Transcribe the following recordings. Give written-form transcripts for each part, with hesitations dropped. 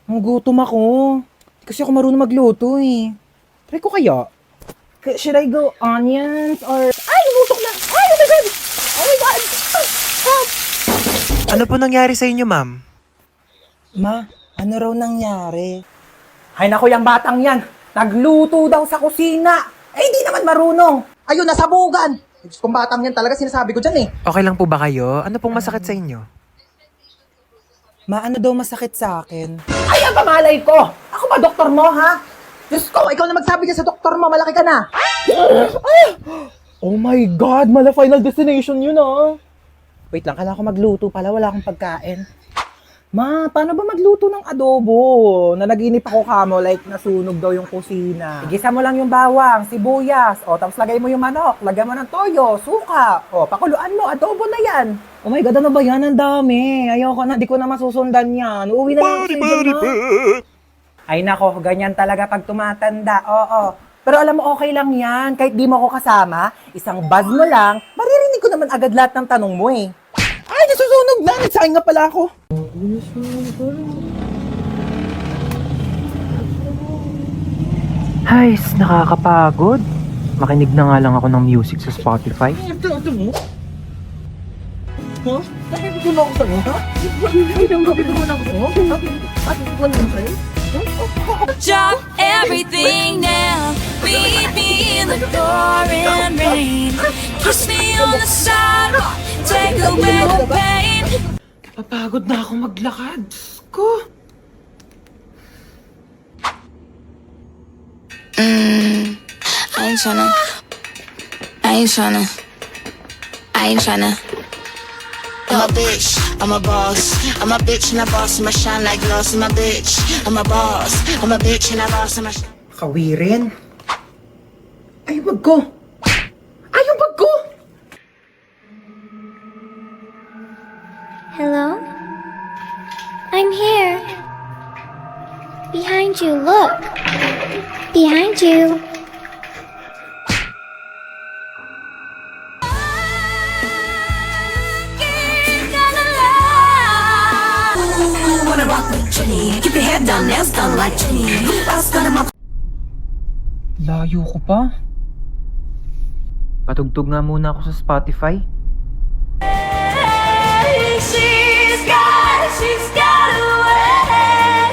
Gutom ako. Di kasi ako marunong magluto eh. Try ko kaya? Should I go onions or... Ay, umutok na! Ay, oh my God! Oh my God! Help! Ano po nangyari sa inyo, ma'am? Ma, ano raw nangyari? Ay, naku, yung batang yan. Nagluto daw sa kusina. Eh, hindi naman marunong. Ayun, nasabugan. Diyos kong batang yan talaga sinasabi ko dyan eh. Okay lang po ba kayo? Ano pong masakit sa inyo? Ma, ano daw masakit sa akin? Ay, ang pamalay ko! Ako ba doktor mo, ha? Diyos ko, ikaw na magsabi ka sa doktor mo, malaki ka na! Ay! Oh my God, mala Final Destination yun, ah! Wait lang, kailangan ko magluto pala, wala akong pagkain. Ma, paano ba magluto ng adobo? Nanaginip ako kamo, like nasunog daw yung kusina. Igisa mo lang yung bawang, sibuyas, o tapos lagay mo yung manok, lagay mo ng toyo, suka, o pakuluan mo, adobo na yan. Oh my God, ano ba yan? Ang dami. Ayoko na, di ko na masusundan yan. Uuwi na lang ako sa dyan, ha? Ay nako, ganyan talaga pag tumatanda, oo. Pero alam mo, okay lang yan. Kahit di mo ako kasama, isang buzz mo lang, maririnig ko naman agad lahat ng tanong mo eh. Ay, nasusunog na! Nagsayang nga pala ako. Ay, nakakapagod. Makinig na nga lang ako ng music sa Spotify. Ito mo? Ha? Bakit ko na ako sa'yo, ha? Bakit ko na ako sa'yo? Bakit ko na ako sa'yo? Drop everything now. Meet me in the pouring rain. Kiss me on the side. Take away the pain. Papagod na ako maglakad. Diyos ko. I ain't tryna. I'm a bitch, I'm a boss. I'm a bitch and a boss, I'ma shine like gloss. I'm a bitch, I'm a boss. I'm a bitch and a boss, I'ma shine. Kawirin. Ay, wag ko. Ay, wag ko. Hello? I'm here. Behind you, look. Behind you. Wanna rock with Jenny? Keep your head down, nails done like Jenny. That's gonna my Layo ko pa. Patugtog nga muna ako sa Spotify. She's got away.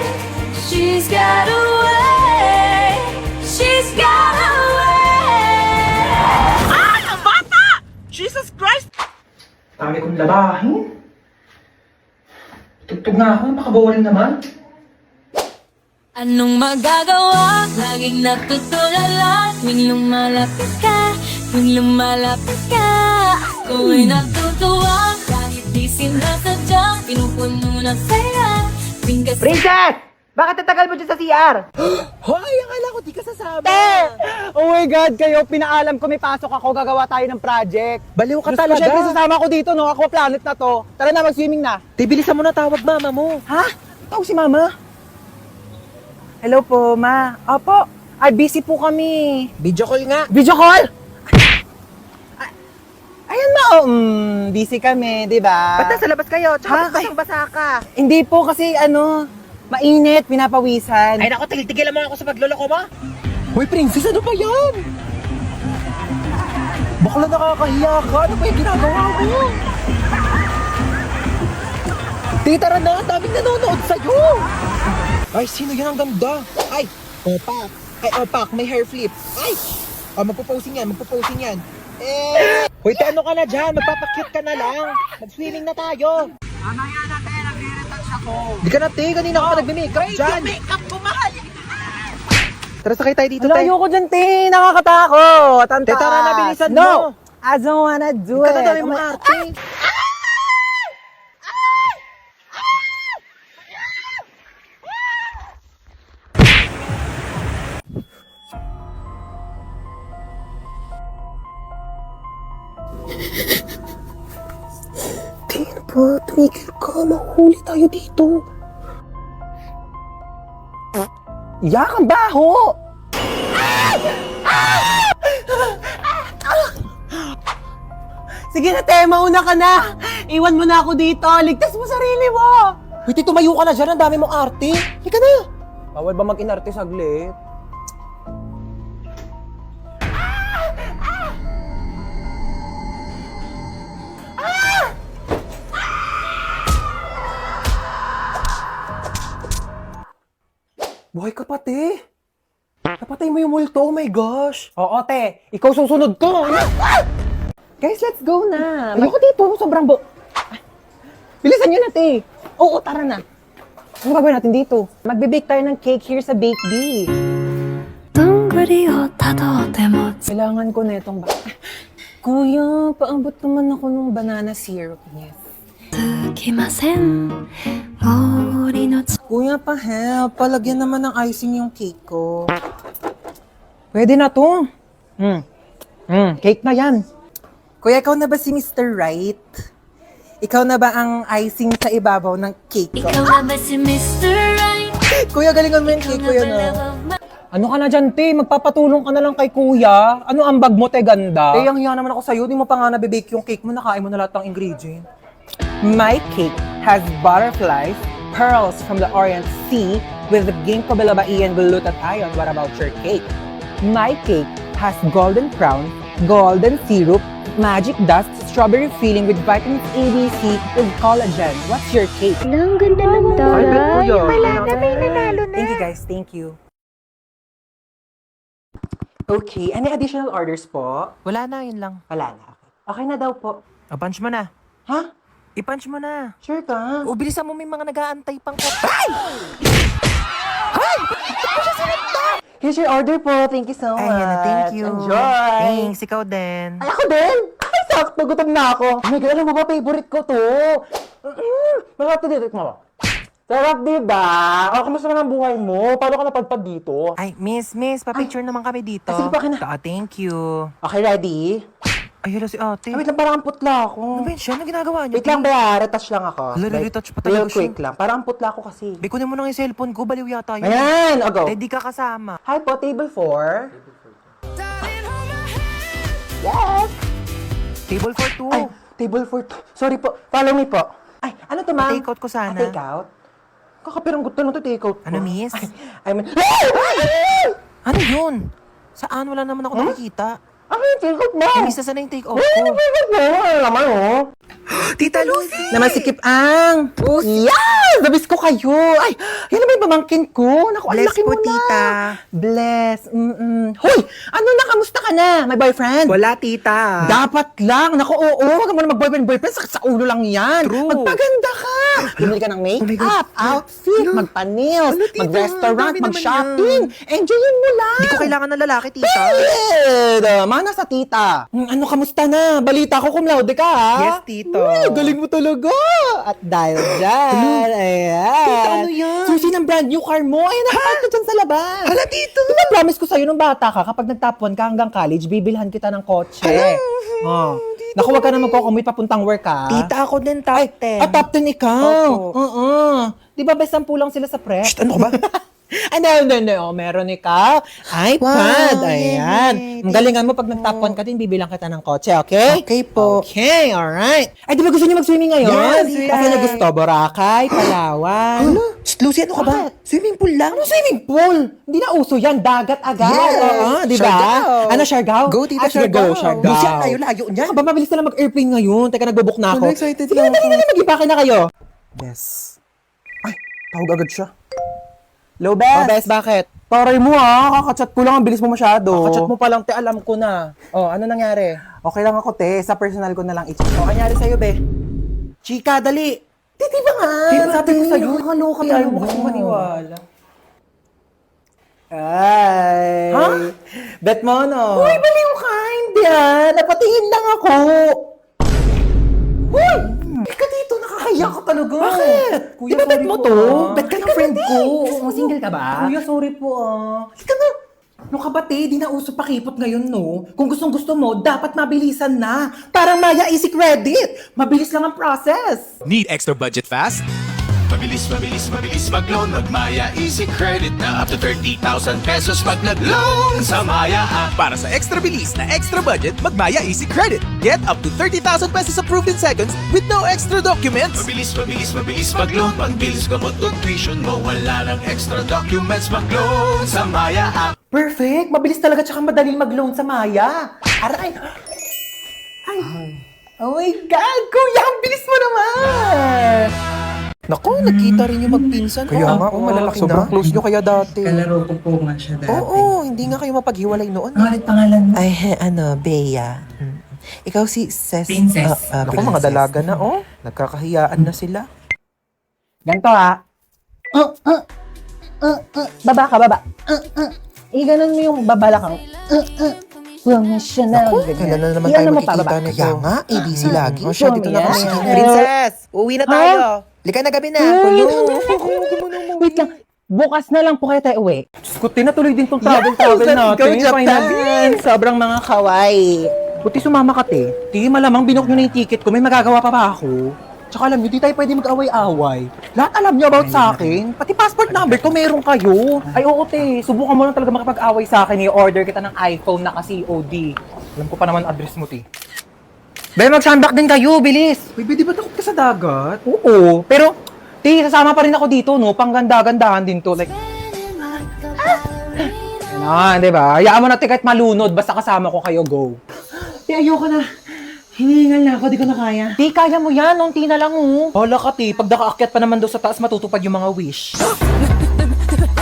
She's got away. She's got away. Ay, ang bata! Jesus Christ! Tawag kong labahin. Tugtog nga ako, makaboring naman. Anong magagawa? Laging natutulala. Tuwing lumalapit ka, tuwing lumalapit ka, ako'y natutuwa. Kahit di sinasadya, pinupuno ng saya. Princess! Bakit tatagal mo dyan sa CR? Hoy, akala ko di ka sasama. Oh my God, kayo, pinaalam ko may pasok ako, gagawa tayo ng project. Baliw ka talaga. Siyempre sasama ko dito, no? Aqua Planet na to. Tara na, mag-swimming na. Bilisan mo na tawag mama mo. Ha? Tawag si Mama? Hello po, Ma. Opo. Ay, busy po kami. Video call nga. Video call? Ayan ma, busy kami, di ba? Ba't nasa labas kayo? Tsaka Ha? basang-basa ka. Hindi po kasi mainit, pinapawisan. Ay naku, tigilan mo ako sa pagloloko mo. Hoy, Princess, ano ba yan? Bakla nakakahiya ka. Ano ba yung ginagawa mo? Tara na, ang daming nanonood sa'yo. Ay, sino yan ang ganda? Ay, opak. Ay, opak, may hair flip. Ay, magpo-posing yan. Hoy, ano ka na dyan? Magpapakyut ka na lang. Mag-swimming na tayo. Mamaya na tayo, nagre-retouch ako. Di ka na, te. Kanina ka pa nagme-makeup dyan. Make-up ko, mahal. Tara, sakay tayo dito, te. Ayoko dyan, te. Nakakatakot. Ang taas. Tara na, bilisan mo. No, I don't wanna do it. Ikaw na dami mong arte. Tingin po, tumigil ka. Mahuli tayo dito. Yak, ang baho! Sige na, te, mauna ka na. Iwan mo na ako dito. Ligtas mo sarili mo. Uy, Tito, tumayo ka na dyan. Ang dami mong arte. Halika na. Bawal ba mag-inarte saglit? Buhay ka pati. Napatay mo yung multo. Oh my gosh. Oo, te. Ikaw susunod ko. Guys, let's go na. Ayoko dito. Sobrang Bilisan nyo na, te. Oo, tara na. Ano gagawin natin dito? Magbe-bake tayo ng cake here sa Bake Bee. どんぐりをたどっても Kailangan ko na itong Kuya, paambot naman ako ng banana syrup. Yes. つきません森のつ Kuya, pa-help. Palagyan naman ng icing yung cake ko. Pwede na to. Cake na yan. Kuya, ikaw na ba si Mr. Right? Ikaw na ba ang icing sa ibabaw ng cake ko? ikaw na ba si Mr. Right? Kuya, galingan mo yung cake ko yun, Ano ka na dyan, te? Magpapatulong ka na lang kay kuya. Ano ang bag mo, te, ganda? Eh, ang hiya naman ako sa'yo. Di mo pa nga nabibake yung cake mo. Nakain mo na lahat ng ingredient. My cake has butterflies, pearls from the Orient Sea with ginkgo biloba E and glutathione. What about your cake? My cake has golden crown, golden syrup, magic dust, strawberry filling with vitamins A, B, C, with collagen. What's your cake? Ang ganda ng taray. Wala na, may nanalo na. Thank you, guys. Thank you. Okay, any additional orders po? Wala na, yun lang. Wala na. Okay na daw po. Punch mo na. Ha? I-punch mo na. Sure ka? O, bilisan mo, may mga nag-aantay pang Here's your order po. Thank you so much. Ayan na, thank you. Enjoy. Thanks, ikaw din. Ay, ako din. Ay, sakto. Gutom na ako. Oh my God, alam mo ba, favorite ko to. Masarap to dito. Mama. Sarap, diba? O, kamusta naman ang buhay mo? Paano ka napadpad dito? Ay, miss, pa-picture naman kami dito. Sige, pa ka na. Thank you. Okay, ready? Ay, hala si ate. Ay, wait lang, parang ang putla ako. Ano ba yun siya? Ano ginagawa niya? Wait lang, ba? Retouch lang ako. Hala, Like, retouch pa talaga real quick siya. lang. Parang ang putla ako kasi. Bikunin mo na yung cellphone ko, baliw yata yun. Ayan, o go. Di ka kasama. Hi po, table 4. Table for two. Ay, table 4 to. Sorry po, follow me po. Ay, ano to, ma'am? Pa-take out ko sana. Take out? Kakapirang gusto lang to, take out po. Ano, miss? Ay, I mean, Ano yun? Saan? Wala naman ako nakikita. ano yung take out mo? Ay, miss, na sana yung take out Ay, ko. take out mo. Ano naman, oh? Tita Lucy! Naman si Kip Ang. Yes! Nabis ko kayo. Ay, yan naman yung pamangkin ko. Naku, ang Bless laki po, mo na. tita. Bless. Hoy, ano na, kamusta ka na? May boyfriend? Wala, tita. Dapat lang. Naku, oo. Huwag ka muna mag-boyfriend. Sakit sa ulo lang yan. True. Magpaganda ka. Bumili ka ng Oh my make-up, God. outfit, Ano? magpa-nails, Ano, tita? mag-restaurant, Dami naman mag-shopping. Enjoyin mo lang. Hindi ko kailangan ng lalaki, tita. Pwede. Mana sa tita. Ano, kamusta na? Balita ko cum laude ka, ha? Yes, tito. Galing mo talaga. At dahil dyan, ayan. Tita, ano yan? Susi ng brand new car mo. Ayan, nakapark ka dyan sa labas. Hala, tito. Diba promise ko sa'yo nung bata ka, kapag nag-top 1 ka hanggang college, bibilhan kita ng kotse. Oh. Naku, wag ka na magko-commute papuntang work, ha? Tita, ako din top 10. Top 10 ikaw. Opo. Oo. Di ba, best 10 lang sila sa prep? Ano ka ba? Hindi. Oh, meron ikaw. iPad. Wow, Ayan. yay, Ang galingan mo, pag nag-top 1 ka din, bibilang kita ng kotse, okay? Okay po. Okay, alright. Ay, di ba gusto niyo mag-swimming ngayon? Yes, Kasi yes. na gusto, Boracay, Palawan. Lucy, ano ka ba? Swimming pool lang? Ano swimming pool? Hindi na uso yan, dagat agad. Yes. Oo, di ba? Siargao. Ano, Siargao? Go, tita, Sige, Siargao. go, Siargao. Lucy, ang layo-layo niyan. Ano ba, mabilis na lang mag-airplane ngayon. Teka, nagbo-book na ako. Ano, excited Sige, lang ako. dali, mag-ibake na kayo. Bes. Ay, tawag agad siya. Hello, Bes. Oh, Bes, bakit? Taray mo kakachat ko lang, ang bilis mo masyado. Kakachat mo pa lang, te, alam ko na. Oh, ano nangyari? Okay lang ako, te. Sa personal ko na lang i-check. Oh, nangyari sa'yo, be? Chika, dali. Di ba nga? Sabi ko sa'yo, nakaloka tayo mo kasi maniwala. Ay. Ha? Bet mo, no? Uy, baliw ka. Hindi napatingin lang ako. Uy! Ika dito, nakakaya ka talaga. Bakit? Kuya, di ba bet mo to? Bet ka ng friend ko. Single ka ba? Kuya, sorry po Ika na. No ka ba, te? Di na uso pakipot ngayon, no? Kung gustong gusto mo, dapat mabilisan na. Parang Maya Easy Credit. Mabilis lang ang process. Need extra budget fast? Mabilis, mabilis, mabilis mag-loan. Mag-Maya Easy Credit na up to 30,000 pesos pag nag-loan sa Maya app. Para sa extra bilis na extra budget, mag-Maya Easy Credit. Get up to 30,000 pesos approved in seconds with no extra documents. Mabilis, mabilis, mabilis mag-loan. Pag-bills, gamot o tuition mo, wala ng extra documents. Mag-loan sa Maya app. Perfect! Mabilis talaga tsaka madaling mag-loan sa Maya. Aray! Ay! Oh my God! Kuya, ang bilis mo naman! Naku, nagkita rin yung magpinsan. Kaya nga, malalaki na. Sobrang close nyo kaya dati. Kalaro ko po nga siya dati. Oo, hindi nga kayo mapaghiwalay noon. Ano ulit pangalan mo? Ay, Bea. Ikaw si Princess. Naku, mga dalaga na, oh. Nagkakahiyaan na sila. Ganto ha. Baba ka, baba. Iganon mo yung babalakang. Professional. Kailan na naman Yan tayo naman magkikita pababa. nito? Kaya nga, ABC lagi. Oh, Siya, dito na yan. kami. Princess, uwi na tayo. Lika na gabi na. Wait lang. Bukas na lang po kayo tayo uwi. Diyos ko, tinatuloy din tong Let's travel go, natin. Japan! Sobrang mga kawaii. Buti sumama ka, te. Di, malamang binok nyo na yung ticket ko. May magagawa pa ba ako? Tsaka alam nyo, di tayo pwede mag-away-away. Lahat alam nyo about sa akin. Pati passport number ko, meron kayo. Ay, oo, te. Subukan mo lang talaga makipag-away sa akin. I-order kita ng iPhone na COD. Alam ko pa naman address mo, te. Be, mag-sandbak din kayo, bilis. Uy, di ba takot ka sa dagat? Oo, pero, te, sasama pa rin ako dito, no? Pangganda-gandahan din to. Like, ano, di ba? Hayaan mo na, te, kahit malunod. Basta kasama ko kayo, go. Te, ayoko na. Hinihingal na ako, di ko na kaya. Di, kaya mo yan. Unti na lang, oh. Hala ka, ti. Pag nakaakyat pa naman daw sa taas, matutupad yung mga wish.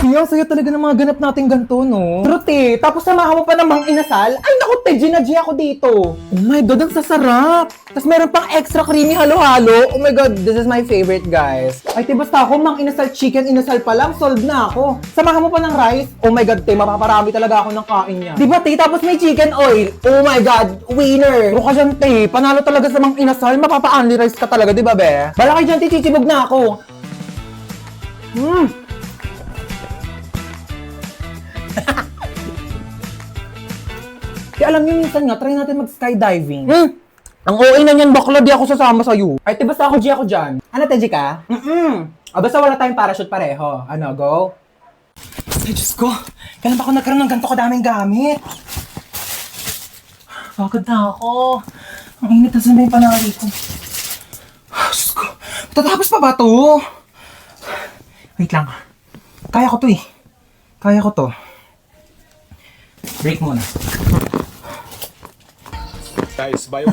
Kaya, saya talaga ng mga ganap natin ganito, no? Pero, te, tapos samahan mo pa namang inasal? Ay, naku, te, G ako dito. Oh my God, ang sasarap! Tapos meron pang extra creamy halo-halo. Oh my God, this is my favorite, guys. Ay, te, basta ako, mang inasal chicken, inasal pa lang, solved na ako. Samahan mo pa ng rice. Oh my God, te, mapaparami talaga ako ng kain niya. Di ba, te, tapos may chicken oil. Oh my God, winner. Pero ka dyan, te, panalo talaga sa mang inasal, mapapa-only rice ka talaga, di ba, be? Bala kayo dyan, te, chichibog na ako. Te, alam niyo, minsan nga, try natin mag-skydiving. Ang OA na niyan, bakla, di ako sasama sa'yo. Ay, te, basta ako, G ako dyan. Ano, te, G ka? Basta wala tayong parachute pareho. Ano, go? Ay, Diyos ko. Kailan ba ako nagkaroon ng ganito kadaming gamit? Pagod na ako. Ang init na sa may panali ko. Diyos ko. Matatapos pa ba to? Wait lang. Kaya ko to eh. Kaya ko to. Break muna. Guys, bayo.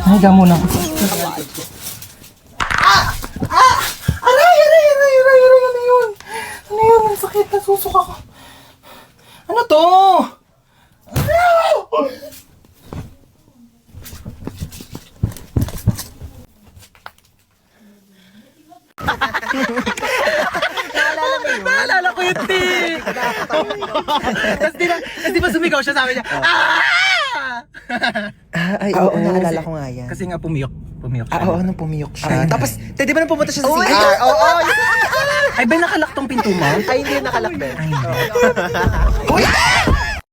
Higa muna ako. Aray! Ano yun? Ano yun? Ang sakit. Nasusuka ko. Ano to? Naalala ko yung tik! Tapos di ba sumigaw siya, sabi niya, Ay, oo, naalala ko nga yan. Kasi nga pumiyok siya. Oo, nung pumiyok siya. Tapos, di ba nang pumunta siya sa CR? Oo! Ay, ba nakalak tong pinto mo? Ay, hindi nakalak din. Uy!